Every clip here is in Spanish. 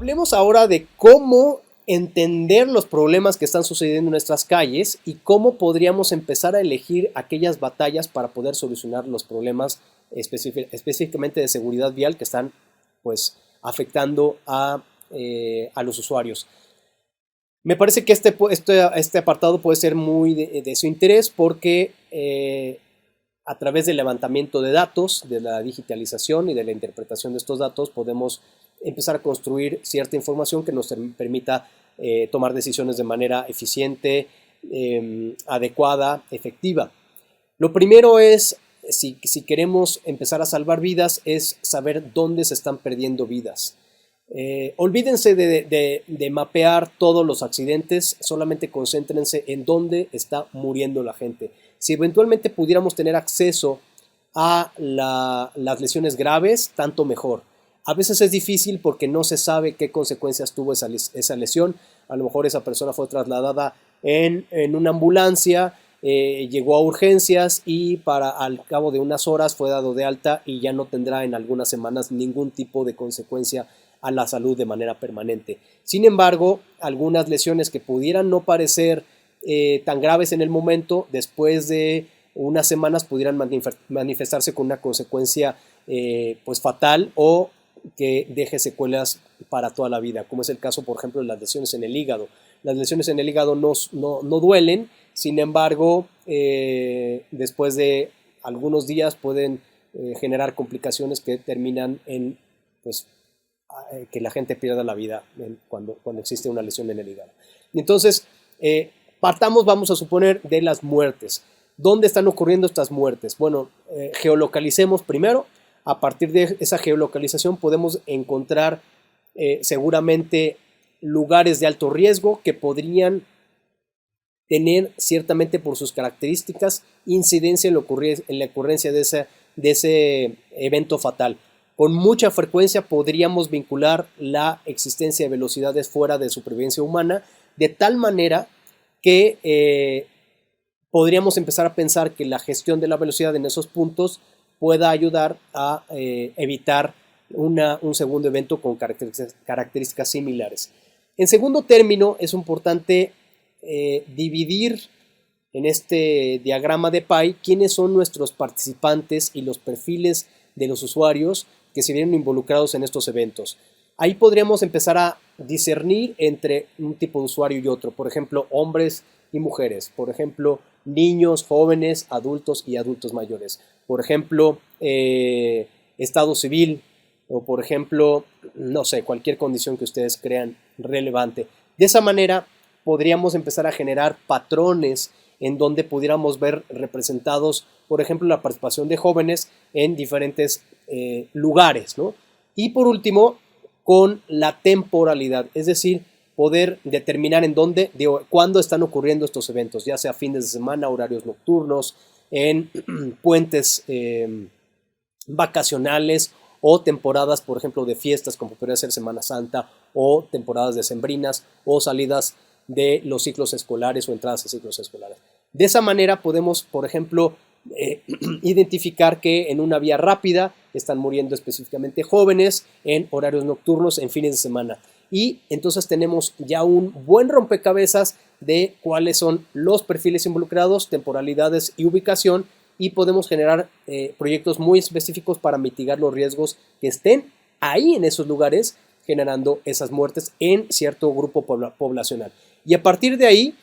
Hablemos ahora de cómo entender los problemas que están sucediendo en nuestras calles y cómo podríamos empezar a elegir aquellas batallas para poder solucionar los problemas específicamente de seguridad vial que están pues afectando a los usuarios. Me parece que este apartado puede ser muy de su interés porque a través del levantamiento de datos, de la digitalización y de la interpretación de estos datos, podemos empezar a construir cierta información que nos permita tomar decisiones de manera eficiente, adecuada, efectiva. Lo primero es, si queremos empezar a salvar vidas, es saber dónde se están perdiendo vidas. Olvídense de mapear todos los accidentes, solamente concéntrense en dónde está muriendo la gente. Si eventualmente pudiéramos tener acceso a las lesiones graves, tanto mejor. A veces es difícil porque no se sabe qué consecuencias tuvo esa lesión. A lo mejor esa persona fue trasladada en una ambulancia, llegó a urgencias y al cabo de unas horas fue dado de alta y ya no tendrá en algunas semanas ningún tipo de consecuencia a la salud de manera permanente. Sin embargo, algunas lesiones que pudieran no parecer tan graves en el momento, después de unas semanas pudieran manifestarse con una consecuencia pues fatal o que deje secuelas para toda la vida, como es el caso, por ejemplo, de las lesiones en el hígado. Las lesiones en el hígado no duelen, sin embargo, después de algunos días pueden generar complicaciones que terminan en pues, que la gente pierda la vida cuando existe una lesión en el hígado. Entonces, partamos, vamos a suponer, de las muertes. ¿Dónde están ocurriendo estas muertes? Bueno, geolocalicemos primero. A partir de esa geolocalización podemos encontrar seguramente lugares de alto riesgo que podrían tener ciertamente por sus características incidencia en la ocurrencia de ese evento fatal. Con mucha frecuencia podríamos vincular la existencia de velocidades fuera de supervivencia humana de tal manera que podríamos empezar a pensar que la gestión de la velocidad en esos puntos pueda ayudar a evitar un segundo evento con características similares. En segundo término, es importante dividir en este diagrama de pie quiénes son nuestros participantes y los perfiles de los usuarios que se vieron involucrados en estos eventos. Ahí podríamos empezar a discernir entre un tipo de usuario y otro, por ejemplo, hombres y mujeres, por ejemplo, niños, jóvenes, adultos y adultos mayores, por ejemplo, estado civil o por ejemplo, no sé, cualquier condición que ustedes crean relevante. De esa manera podríamos empezar a generar patrones en donde pudiéramos ver representados, por ejemplo, la participación de jóvenes en diferentes lugares, ¿no? Y por último, con la temporalidad, es decir, poder determinar en dónde, cuándo están ocurriendo estos eventos, ya sea fines de semana, horarios nocturnos, en puentes vacacionales o temporadas, por ejemplo, de fiestas, como podría ser Semana Santa, o temporadas decembrinas, o salidas de los ciclos escolares o entradas a ciclos escolares. De esa manera podemos, por ejemplo, identificar que en una vía rápida están muriendo específicamente jóvenes en horarios nocturnos en fines de semana. Y entonces tenemos ya un buen rompecabezas de cuáles son los perfiles involucrados, temporalidades y ubicación, y podemos generar proyectos muy específicos para mitigar los riesgos que estén ahí en esos lugares generando esas muertes en cierto grupo poblacional. Y a partir de ahí,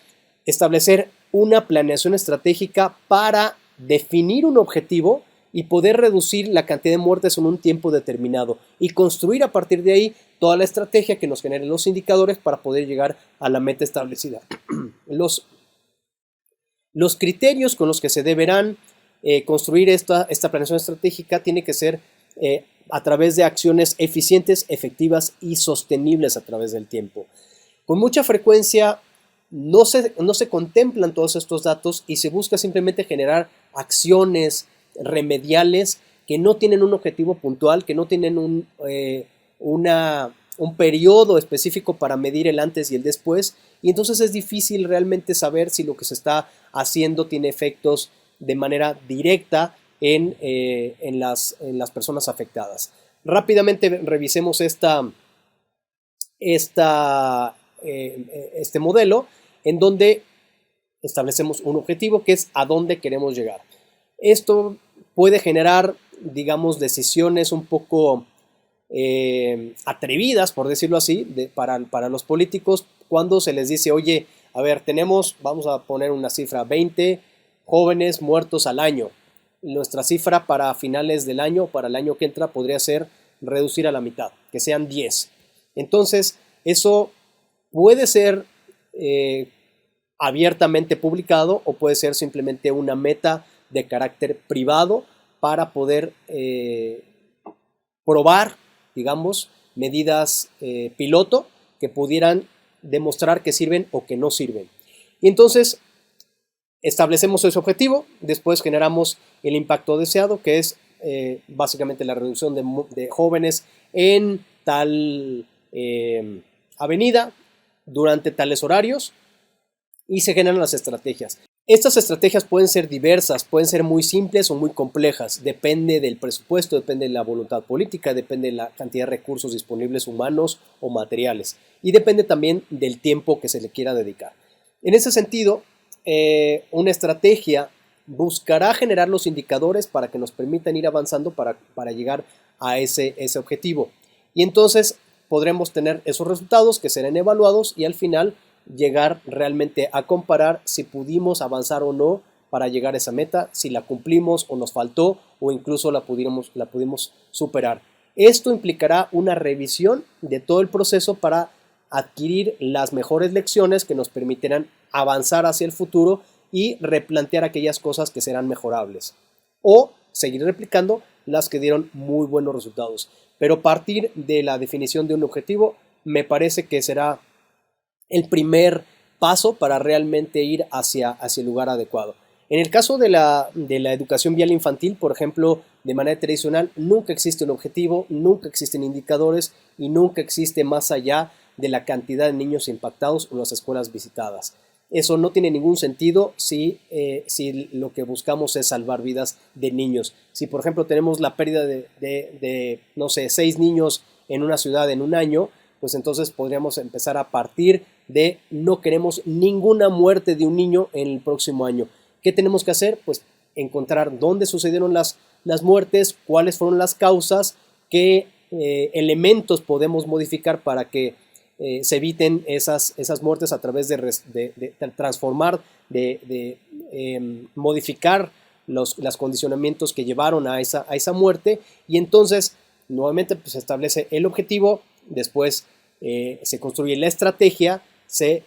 establecer una planeación estratégica para definir un objetivo y poder reducir la cantidad de muertes en un tiempo determinado y construir a partir de ahí toda la estrategia que nos genere los indicadores para poder llegar a la meta establecida. Los criterios con los que se deberán construir esta planeación estratégica tiene que ser a través de acciones eficientes, efectivas y sostenibles a través del tiempo. Con mucha frecuencia no se contemplan todos estos datos y se busca simplemente generar acciones remediales que no tienen un objetivo puntual, que no tienen un periodo específico para medir el antes y el después, y entonces es difícil realmente saber si lo que se está haciendo tiene efectos de manera directa en las personas afectadas. Rápidamente revisemos esta este modelo en donde establecemos un objetivo que es a dónde queremos llegar. Esto puede generar, digamos, decisiones un poco atrevidas, por decirlo así, para los políticos cuando se les dice, oye, a ver, vamos a poner una cifra, 20 jóvenes muertos al año. Nuestra cifra para finales del año, para el año que entra, podría ser reducir a la mitad, que sean 10. Entonces, eso puede ser abiertamente publicado o puede ser simplemente una meta de carácter privado para poder probar, digamos, medidas piloto que pudieran demostrar que sirven o que no sirven. Y entonces establecemos ese objetivo, después generamos el impacto deseado, que es básicamente la reducción de jóvenes en tal avenida durante tales horarios, y se generan las estrategias. Estas estrategias pueden ser diversas, pueden ser muy simples o muy complejas, depende del presupuesto, depende de la voluntad política, depende de la cantidad de recursos disponibles humanos o materiales, y depende también del tiempo que se le quiera dedicar. En ese sentido, una estrategia buscará generar los indicadores para que nos permitan ir avanzando para llegar a ese objetivo. Y entonces podremos tener esos resultados que serán evaluados y al final llegar realmente a comparar si pudimos avanzar o no para llegar a esa meta, si la cumplimos o nos faltó o incluso la pudimos superar. Esto implicará una revisión de todo el proceso para adquirir las mejores lecciones que nos permitirán avanzar hacia el futuro y replantear aquellas cosas que serán mejorables o seguir replicando las que dieron muy buenos resultados. Pero partir de la definición de un objetivo me parece que será el primer paso para realmente ir hacia el lugar adecuado. En el caso de la educación vial infantil, por ejemplo, de manera tradicional, nunca existe un objetivo, nunca existen indicadores y nunca existe más allá de la cantidad de niños impactados o las escuelas visitadas. Eso no tiene ningún sentido si lo que buscamos es salvar vidas de niños. Si, por ejemplo, tenemos la pérdida no sé, 6 niños en una ciudad en un año, pues entonces podríamos empezar a partir de no queremos ninguna muerte de un niño en el próximo año. ¿Qué tenemos que hacer? Pues encontrar dónde sucedieron las muertes, cuáles fueron las causas, qué elementos podemos modificar para que se eviten esas muertes a través de transformar, modificar los condicionamientos que llevaron a esa muerte, y entonces nuevamente pues, se establece el objetivo, después se construye la estrategia, se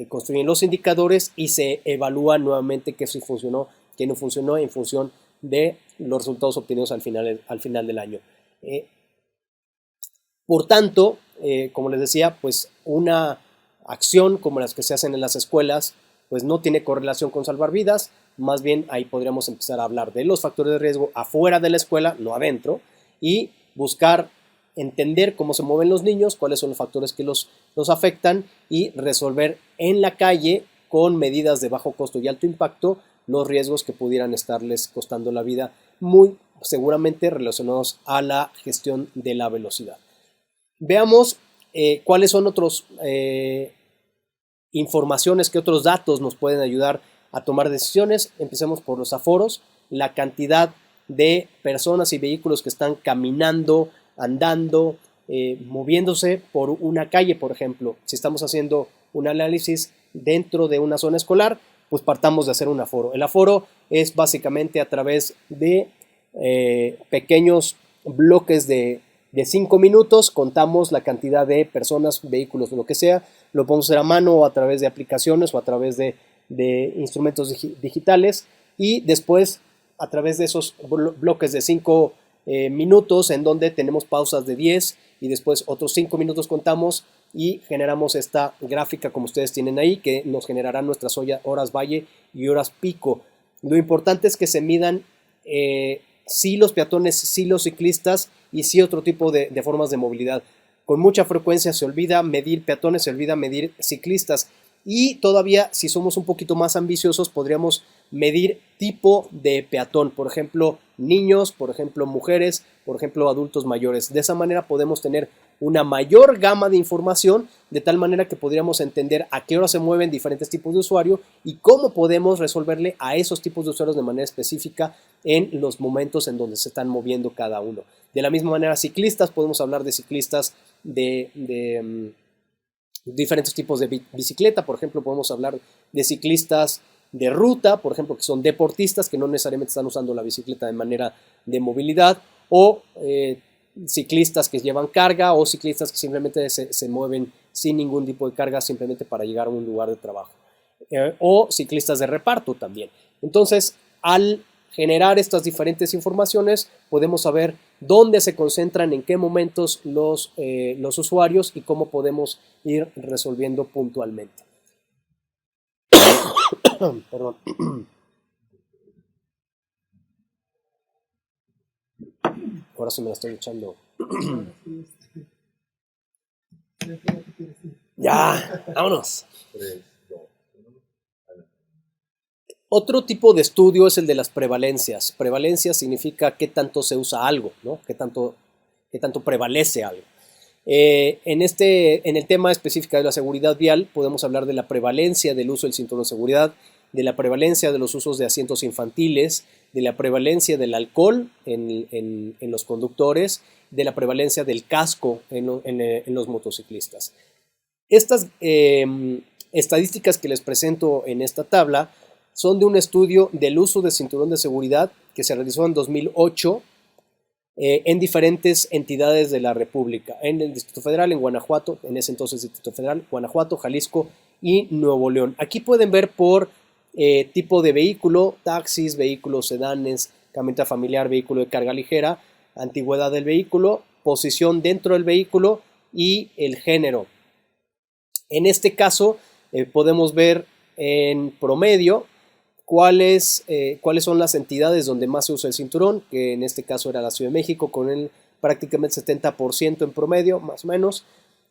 construyen los indicadores y se evalúa nuevamente qué sí funcionó, qué no funcionó en función de los resultados obtenidos al final del año. Por tanto, como les decía, pues una acción como las que se hacen en las escuelas, pues no tiene correlación con salvar vidas, más bien ahí podríamos empezar a hablar de los factores de riesgo afuera de la escuela, no adentro, y buscar entender cómo se mueven los niños, cuáles son los factores que los afectan y resolver en la calle con medidas de bajo costo y alto impacto los riesgos que pudieran estarles costando la vida, muy seguramente relacionados a la gestión de la velocidad. Veamos cuáles son otras informaciones, qué otros datos nos pueden ayudar a tomar decisiones. Empecemos por los aforos, la cantidad de personas y vehículos que están caminando, andando, moviéndose por una calle, por ejemplo. Si estamos haciendo un análisis dentro de una zona escolar, pues partamos de hacer un aforo. El aforo es básicamente a través de pequeños bloques de 5 minutos, contamos la cantidad de personas, vehículos, lo que sea, lo podemos hacer a mano o a través de aplicaciones o a través de instrumentos digitales, y después a través de esos bloques de 5 minutos en donde tenemos pausas de 10 y después otros 5 minutos contamos y generamos esta gráfica como ustedes tienen ahí, que nos generará nuestras horas valle y horas pico. Lo importante es que se midan sí los peatones, sí los ciclistas y sí otro tipo de formas de movilidad. Con mucha frecuencia se olvida medir peatones, se olvida medir ciclistas, Y todavía, si somos un poquito más ambiciosos, podríamos medir tipo de peatón, por ejemplo, niños, por ejemplo, mujeres, por ejemplo, adultos mayores. De esa manera podemos tener una mayor gama de información, de tal manera que podríamos entender a qué hora se mueven diferentes tipos de usuario y cómo podemos resolverle a esos tipos de usuarios de manera específica en los momentos en donde se están moviendo cada uno. De la misma manera, ciclistas, podemos hablar de ciclistas de diferentes tipos de bicicleta. Por ejemplo, podemos hablar de ciclistas de ruta, por ejemplo, que son deportistas que no necesariamente están usando la bicicleta de manera de movilidad, o ciclistas que llevan carga, o ciclistas que simplemente se mueven sin ningún tipo de carga simplemente para llegar a un lugar de trabajo, o ciclistas de reparto también. Entonces, al generar estas diferentes informaciones, podemos saber dónde se concentran, en qué momentos los usuarios y cómo podemos ir resolviendo puntualmente. Perdón. Ahora sí me la estoy echando. Ya, vámonos. Otro tipo de estudio es el de las prevalencias. Prevalencia significa qué tanto se usa algo, ¿no? Qué tanto prevalece algo. En el tema específico de la seguridad vial, podemos hablar de la prevalencia del uso del cinturón de seguridad, de la prevalencia de los usos de asientos infantiles, de la prevalencia del alcohol en los conductores, de la prevalencia del casco en los motociclistas. Estas estadísticas que les presento en esta tabla son de un estudio del uso de cinturón de seguridad que se realizó en 2008 en diferentes entidades de la República, en el Distrito Federal, en Guanajuato, en ese entonces Distrito Federal, Guanajuato, Jalisco y Nuevo León. Aquí pueden ver por tipo de vehículo: taxis, vehículos sedanes, camioneta familiar, vehículo de carga ligera, antigüedad del vehículo, posición dentro del vehículo y el género. En este caso podemos ver en promedio cuáles son las entidades donde más se usa el cinturón, que en este caso era la Ciudad de México, con el prácticamente 70% en promedio, más o menos.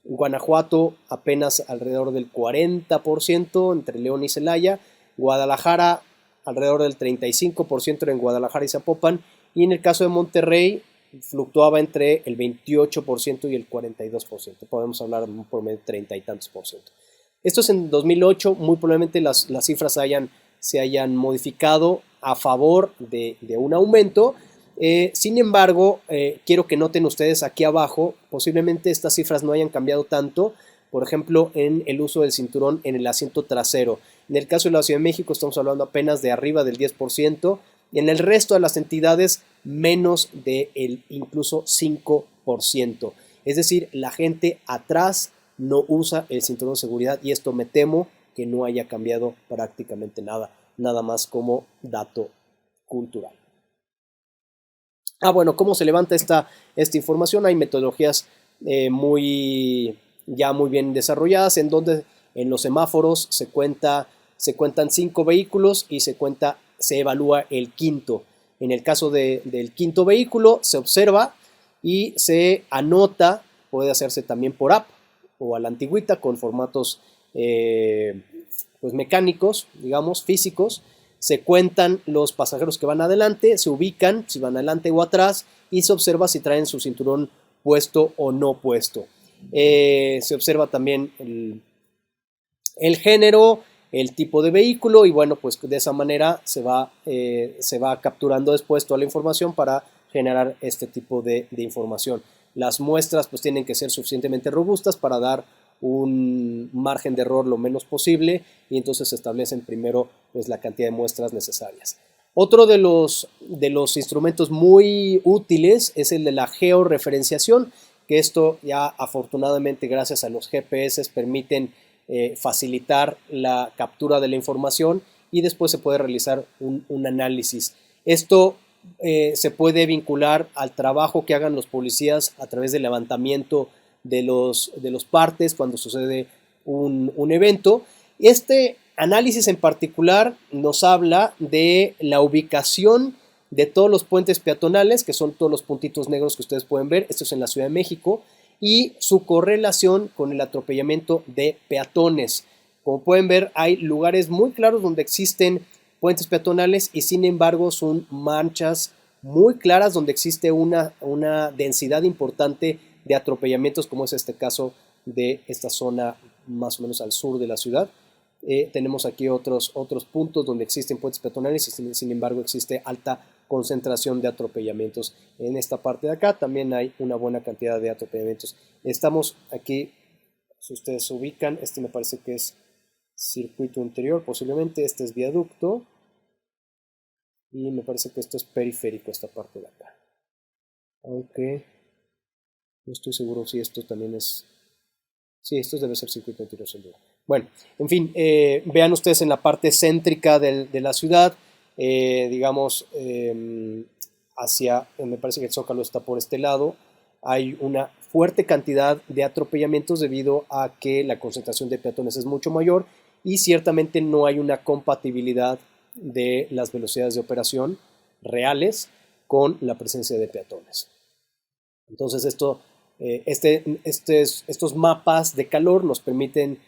Guanajuato apenas alrededor del 40% entre León y Celaya. Guadalajara alrededor del 35% en Guadalajara y Zapopan. Y en el caso de Monterrey fluctuaba entre el 28% y el 42%. Podemos hablar de un promedio de 30 y tantos por ciento. Esto es en 2008, muy probablemente las cifras se hayan modificado a favor de un aumento. Sin embargo, quiero que noten ustedes aquí abajo, posiblemente estas cifras no hayan cambiado tanto, por ejemplo, en el uso del cinturón en el asiento trasero. En el caso de la Ciudad de México estamos hablando apenas de arriba del 10%, y en el resto de las entidades menos del incluso 5%. Es decir, la gente atrás no usa el cinturón de seguridad, y esto me temo que no haya cambiado prácticamente nada más como dato cultural. Bueno, ¿cómo se levanta esta información? Hay metodologías ya muy bien desarrolladas, en donde en los semáforos se cuentan 5 vehículos y se evalúa el quinto. En el caso del quinto vehículo se observa y se anota, puede hacerse también por app o a la antigüita con formatos pues mecánicos, digamos, físicos. Se cuentan los pasajeros que van adelante, se ubican si van adelante o atrás y se observa si traen su cinturón puesto o no puesto. Se observa también el género, el tipo de vehículo, y bueno, pues de esa manera se va capturando después toda la información para generar este tipo de información. Las muestras pues tienen que ser suficientemente robustas para dar un margen de error lo menos posible, y entonces se establecen primero pues la cantidad de muestras necesarias. Otro de los instrumentos muy útiles es el de la georreferenciación, que esto ya afortunadamente gracias a los GPS permiten facilitar la captura de la información, y después se puede realizar un análisis. Esto se puede vincular al trabajo que hagan los policías a través del levantamiento de los partes cuando sucede un evento. Este análisis en particular nos habla de la ubicación de todos los puentes peatonales, que son todos los puntitos negros que ustedes pueden ver. Esto es en la Ciudad de México, y su correlación con el atropellamiento de peatones. Como pueden ver, hay lugares muy claros donde existen puentes peatonales y sin embargo son manchas muy claras donde existe una densidad importante de atropellamientos, como es este caso de esta zona más o menos al sur de la ciudad. Tenemos aquí otros puntos donde existen puentes peatonales y sin embargo existe alta concentración de atropellamientos. En esta parte de acá también hay una buena cantidad de atropellamientos. Estamos aquí, si ustedes se ubican, este me parece que es circuito interior, posiblemente este es viaducto y me parece que esto es periférico, esta parte de acá. Aunque no estoy seguro si esto también es... Sí, esto debe ser circuito interior sin duda. Bueno, en fin, vean ustedes en la parte céntrica de la ciudad, digamos, me parece que el Zócalo está por este lado, hay una fuerte cantidad de atropellamientos debido a que la concentración de peatones es mucho mayor y ciertamente no hay una compatibilidad de las velocidades de operación reales con la presencia de peatones. Entonces estos mapas de calor nos permiten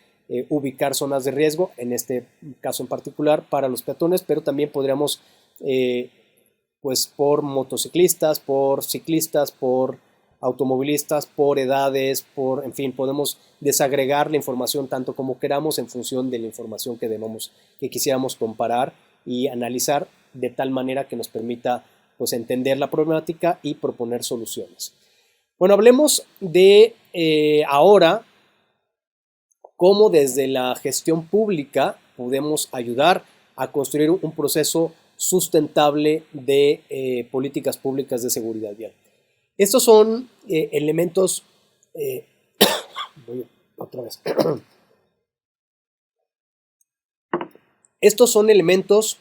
ubicar zonas de riesgo, en este caso en particular para los peatones, pero también podríamos, pues por motociclistas, por ciclistas, por automovilistas, por edades, en fin, podemos desagregar la información tanto como queramos en función de la información que quisiéramos comparar y analizar de tal manera que nos permita pues entender la problemática y proponer soluciones. Bueno, hablemos de ahora cómo desde la gestión pública podemos ayudar a construir un proceso sustentable de políticas públicas de seguridad vial. Estos son elementos, otra vez. Estos son elementos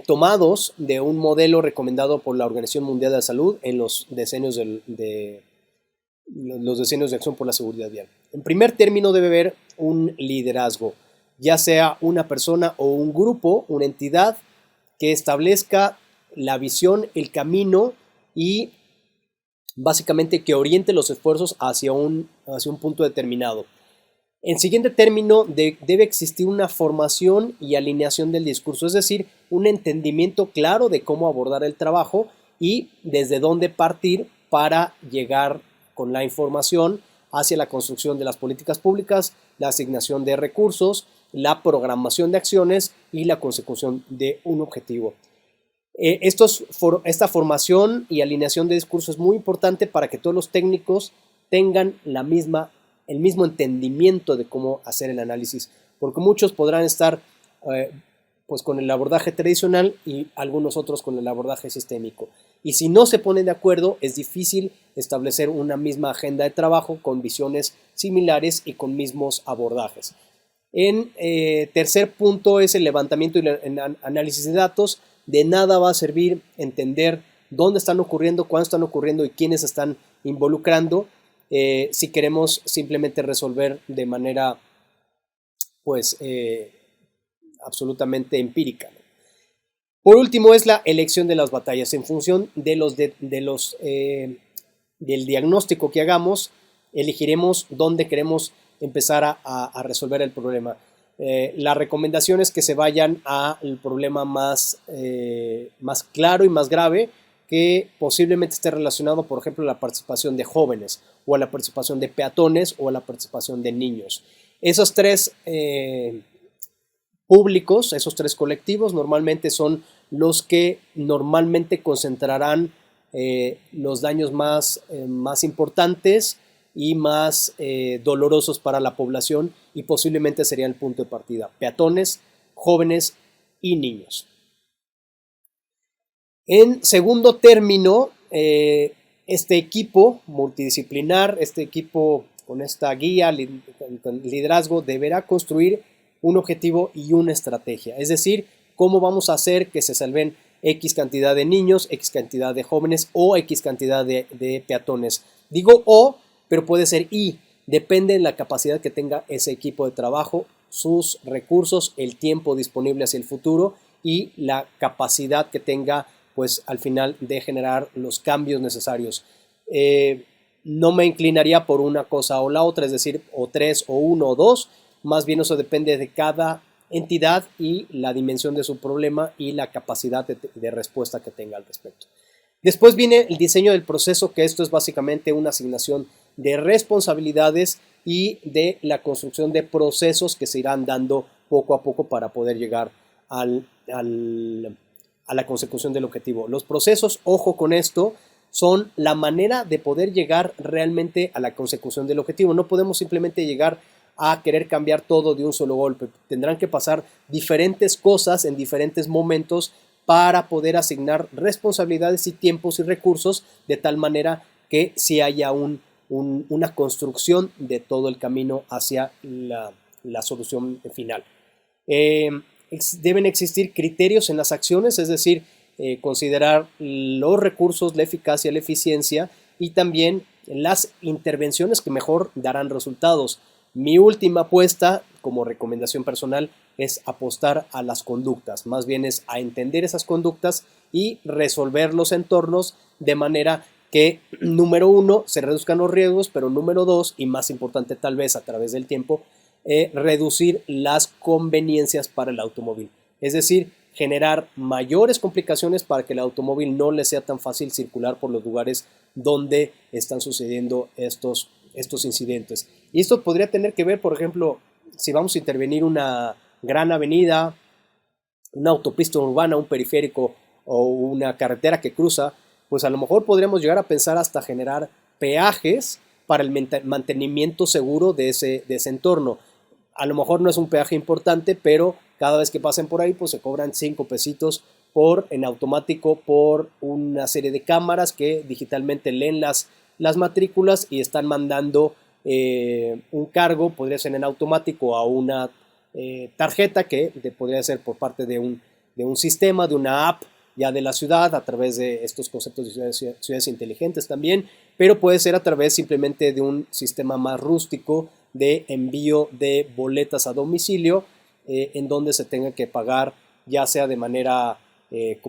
tomados de un modelo recomendado por la Organización Mundial de la Salud en los decenios de acción por la seguridad vial. En primer término debe haber un liderazgo, ya sea una persona o un grupo, una entidad que establezca la visión, el camino y básicamente que oriente los esfuerzos hacia un punto determinado. En siguiente término, debe existir una formación y alineación del discurso, es decir, un entendimiento claro de cómo abordar el trabajo y desde dónde partir para llegar con la información hacia la construcción de las políticas públicas, la asignación de recursos, la programación de acciones y la consecución de un objetivo. Esta formación y alineación de discurso es muy importante para que todos los técnicos tengan el mismo entendimiento de cómo hacer el análisis, porque muchos podrán estar pues con el abordaje tradicional y algunos otros con el abordaje sistémico. Y si no se ponen de acuerdo, es difícil establecer una misma agenda de trabajo con visiones similares y con mismos abordajes. En tercer punto es el levantamiento y el análisis de datos. De nada va a servir entender dónde están ocurriendo, cuándo están ocurriendo y quiénes están involucrando si queremos simplemente resolver de manera pues absolutamente empírica. Por último es la elección de las batallas. En función del diagnóstico que hagamos, elegiremos dónde queremos empezar a resolver el problema. La recomendación es que se vayan al problema más claro y más grave, que posiblemente esté relacionado, por ejemplo, a la participación de jóvenes, o a la participación de peatones, o a la participación de niños. Esos tres públicos, esos tres colectivos, normalmente son los que normalmente concentrarán los daños más importantes y más dolorosos para la población, y posiblemente sería el punto de partida: peatones, jóvenes y niños. En segundo término, este equipo multidisciplinar, este equipo con esta guía, con liderazgo, deberá construir un objetivo y una estrategia. Es decir, cómo vamos a hacer que se salven X cantidad de niños, X cantidad de jóvenes o X cantidad de peatones. Digo O, pero puede ser Y. Depende de la capacidad que tenga ese equipo de trabajo, sus recursos, el tiempo disponible hacia el futuro y la capacidad que tenga, pues al final, de generar los cambios necesarios. No me inclinaría por una cosa o la otra, es decir, o tres o uno o dos. más bien eso depende de cada entidad y la dimensión de su problema y la capacidad de respuesta que tenga al respecto. Después viene el diseño del proceso, que esto es básicamente una asignación de responsabilidades y de la construcción de procesos que se irán dando poco a poco para poder llegar a la consecución del objetivo. Los procesos, ojo con esto, son la manera de poder llegar realmente a la consecución del objetivo. No podemos simplemente llegar a querer cambiar todo de un solo golpe. Tendrán que pasar diferentes cosas en diferentes momentos para poder asignar responsabilidades y tiempos y recursos de tal manera que sí haya una construcción de todo el camino hacia la solución final. Deben existir criterios en las acciones, es decir, considerar los recursos, la eficacia, la eficiencia y también las intervenciones que mejor darán resultados. Mi última apuesta, como recomendación personal, es apostar a las conductas, más bien es a entender esas conductas y resolver los entornos de manera que, número uno, se reduzcan los riesgos, pero número dos, y más importante tal vez a través del tiempo, reducir las conveniencias para el automóvil. Es decir, generar mayores complicaciones para que el automóvil no le sea tan fácil circular por los lugares donde están sucediendo estos incidentes. Y esto podría tener que ver, por ejemplo, si vamos a intervenir una gran avenida, una autopista urbana, un periférico o una carretera que cruza, pues a lo mejor podríamos llegar a pensar hasta generar peajes para el mantenimiento seguro de ese entorno. A lo mejor no es un peaje importante, pero cada vez que pasen por ahí, pues se cobran 5 pesitos en automático por una serie de cámaras que digitalmente leen las matrículas y están mandando un cargo, podría ser en automático, a una tarjeta que podría ser por parte de un sistema, de una app ya de la ciudad, a través de estos conceptos de ciudades inteligentes también, pero puede ser a través simplemente de un sistema más rústico de envío de boletas a domicilio, en donde se tenga que pagar ya sea de manera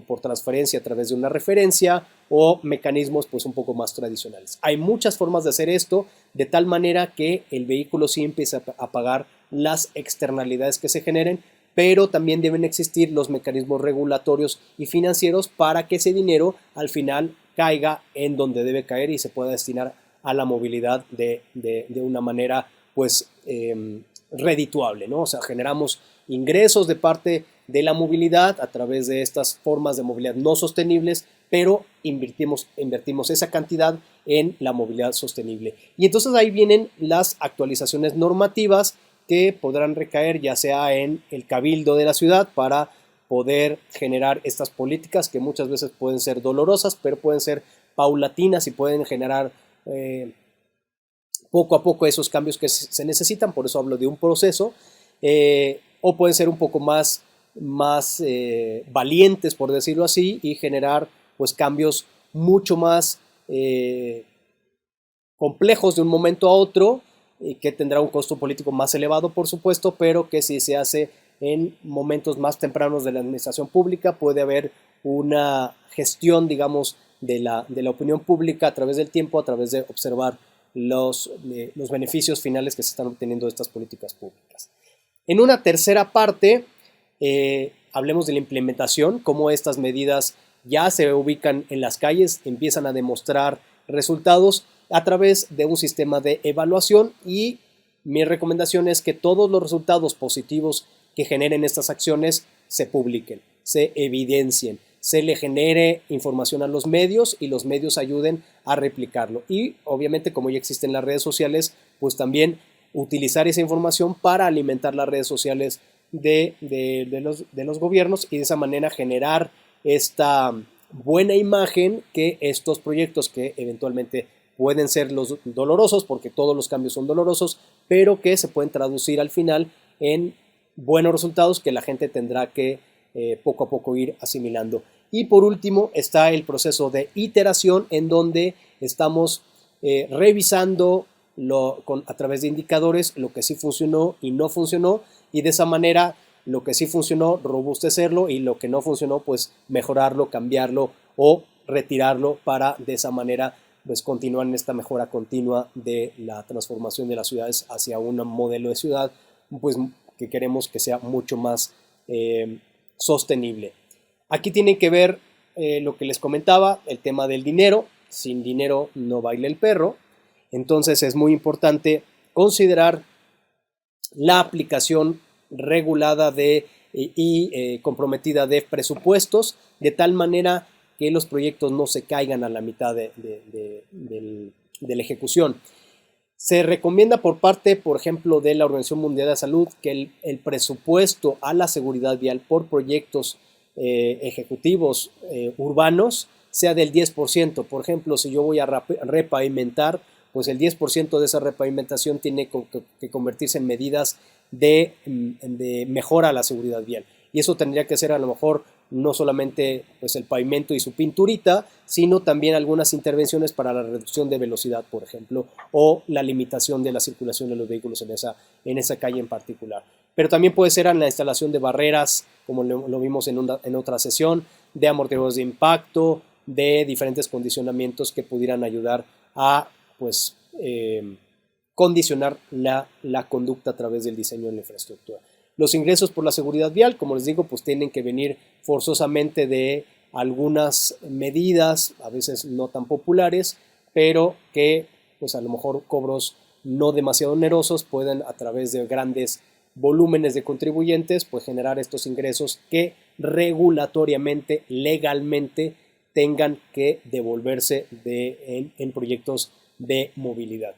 por transferencia a través de una referencia o mecanismos pues un poco más tradicionales. Hay muchas formas de hacer esto de tal manera que el vehículo sí empiece a pagar las externalidades que se generen, pero también deben existir los mecanismos regulatorios y financieros para que ese dinero al final caiga en donde debe caer y se pueda destinar a la movilidad de una manera pues redituable, ¿no? O sea, generamos ingresos de parte de la movilidad a través de estas formas de movilidad no sostenibles, pero invertimos esa cantidad en la movilidad sostenible. Y entonces ahí vienen las actualizaciones normativas que podrán recaer ya sea en el cabildo de la ciudad para poder generar estas políticas que muchas veces pueden ser dolorosas, pero pueden ser paulatinas y pueden generar poco a poco esos cambios que se necesitan, por eso hablo de un proceso, o pueden ser un poco más valientes, por decirlo así, y generar pues cambios mucho más complejos de un momento a otro, que tendrá un costo político más elevado, por supuesto, pero que si se hace en momentos más tempranos de la administración pública, puede haber una gestión, digamos, de la opinión pública a través del tiempo, a través de observar los beneficios finales que se están obteniendo de estas políticas públicas. En una tercera parte, hablemos de la implementación, cómo estas medidas ya se ubican en las calles, empiezan a demostrar resultados a través de un sistema de evaluación, y mi recomendación es que todos los resultados positivos que generen estas acciones se publiquen, se evidencien, se le genere información a los medios y los medios ayuden a replicarlo. Y obviamente, como ya existen las redes sociales, pues también utilizar esa información para alimentar las redes sociales de los gobiernos y de esa manera generar esta buena imagen que estos proyectos, que eventualmente pueden ser los dolorosos, porque todos los cambios son dolorosos, pero que se pueden traducir al final en buenos resultados que la gente tendrá que poco a poco ir asimilando. Y por último está el proceso de iteración, en donde estamos revisando a través de indicadores lo que sí funcionó y no funcionó, y de esa manera lo que sí funcionó robustecerlo y lo que no funcionó pues mejorarlo, cambiarlo o retirarlo, para de esa manera pues continuar en esta mejora continua de la transformación de las ciudades hacia un modelo de ciudad pues, que queremos que sea mucho más sostenible. Aquí tiene que ver lo que les comentaba, el tema del dinero. Sin dinero no baila el perro. Entonces es muy importante considerar la aplicación regulada y comprometida de presupuestos, de tal manera que los proyectos no se caigan a la mitad de la ejecución. Se recomienda por parte, por ejemplo, de la Organización Mundial de la Salud que el presupuesto a la seguridad vial por proyectos ejecutivos urbanos sea del 10%. Por ejemplo, si yo voy a repavimentar, pues el 10% de esa repavimentación tiene que convertirse en medidas de mejora a la seguridad vial. Y eso tendría que ser a lo mejor no solamente pues, el pavimento y su pinturita, sino también algunas intervenciones para la reducción de velocidad, por ejemplo, o la limitación de la circulación de los vehículos en esa calle en particular. Pero también puede ser en la instalación de barreras, como lo vimos en otra sesión, de amortiguadores de impacto, de diferentes condicionamientos que pudieran ayudar a pues, condicionar la conducta a través del diseño de la infraestructura. Los ingresos por la seguridad vial, como les digo, pues tienen que venir forzosamente de algunas medidas, a veces no tan populares, pero que pues a lo mejor cobros no demasiado onerosos pueden a través de grandes volúmenes de contribuyentes pues generar estos ingresos que regulatoriamente, legalmente tengan que devolverse en proyectos de movilidad.